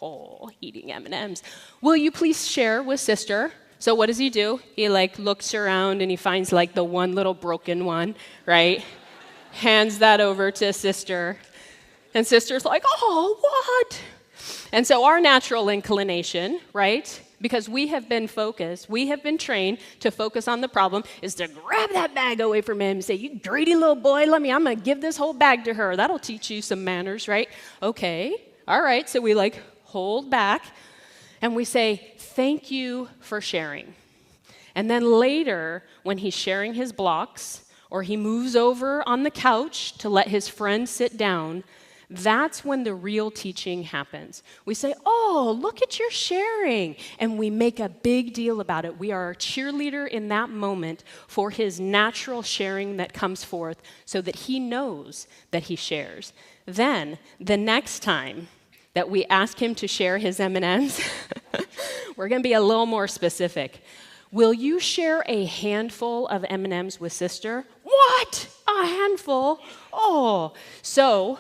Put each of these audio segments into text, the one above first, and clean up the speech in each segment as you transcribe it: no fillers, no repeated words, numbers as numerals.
oh, eating M&Ms. Will you please share with sister? So what does he do? He looks around and he finds the one little broken one, right? Hands that over to sister. And sister's like, oh, what? And so our natural inclination, right? Because we have been focused, we have been trained to focus on the problem, is to grab that bag away from him and say, you greedy little boy, I'm going to give this whole bag to her. That'll teach you some manners, right? Okay, all right. So we hold back and we say, thank you for sharing. And then later, when he's sharing his blocks or he moves over on the couch to let his friend sit down, that's when the real teaching happens. We say, oh, look at your sharing. And we make a big deal about it. We are a cheerleader in that moment for his natural sharing that comes forth so that he knows that he shares. Then, the next time that we ask him to share his M&Ms, we're going to be a little more specific. Will you share a handful of M&Ms with sister? What? A handful? Oh, so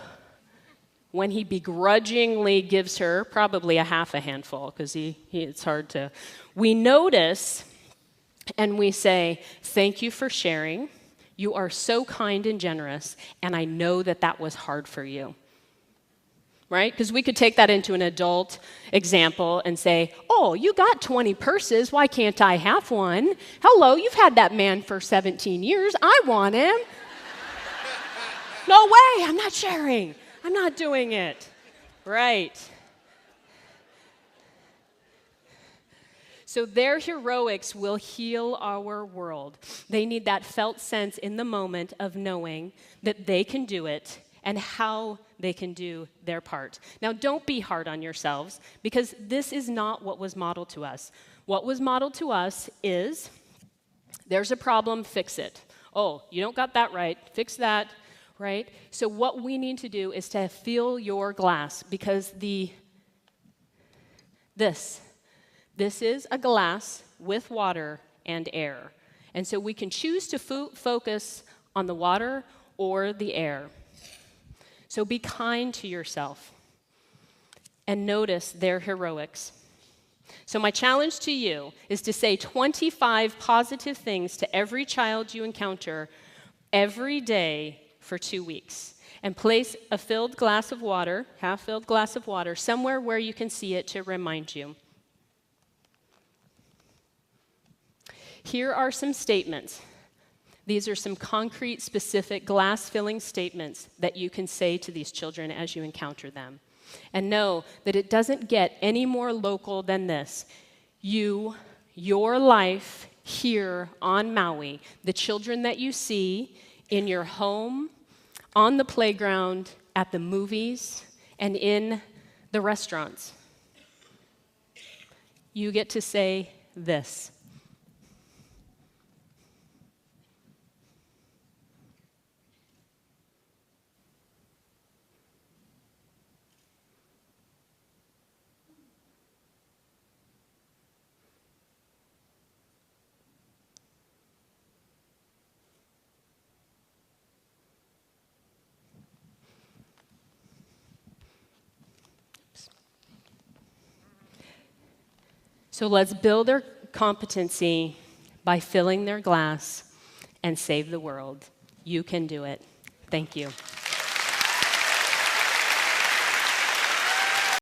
when he begrudgingly gives her probably a half a handful, because it's hard to, we notice and we say, thank you for sharing. You are so kind and generous, and I know that was hard for you. Right? Because we could take that into an adult example and say, oh, you got 20 purses. Why can't I have one? Hello, you've had that man for 17 years. I want him. No way, I'm not sharing. I'm not doing it. Right. So their heroics will heal our world. They need that felt sense in the moment of knowing that they can do it and how they can do their part. Now, don't be hard on yourselves, because this is not what was modeled to us. What was modeled to us is, there's a problem, fix it. Oh, you don't got that right, fix that, right? So what we need to do is to fill your glass, because this is a glass with water and air. And so we can choose to focus on the water or the air. So be kind to yourself and notice their heroics. So my challenge to you is to say 25 positive things to every child you encounter every day for 2 weeks. And place a filled glass of water, half-filled glass of water, somewhere where you can see it to remind you. Here are some statements. These are some concrete, specific, glass-filling statements that you can say to these children as you encounter them. And know that it doesn't get any more local than this. Your life here on Maui, the children that you see in your home, on the playground, at the movies, and in the restaurants. You get to say this. So let's build their competency by filling their glass and save the world. You can do it. Thank you.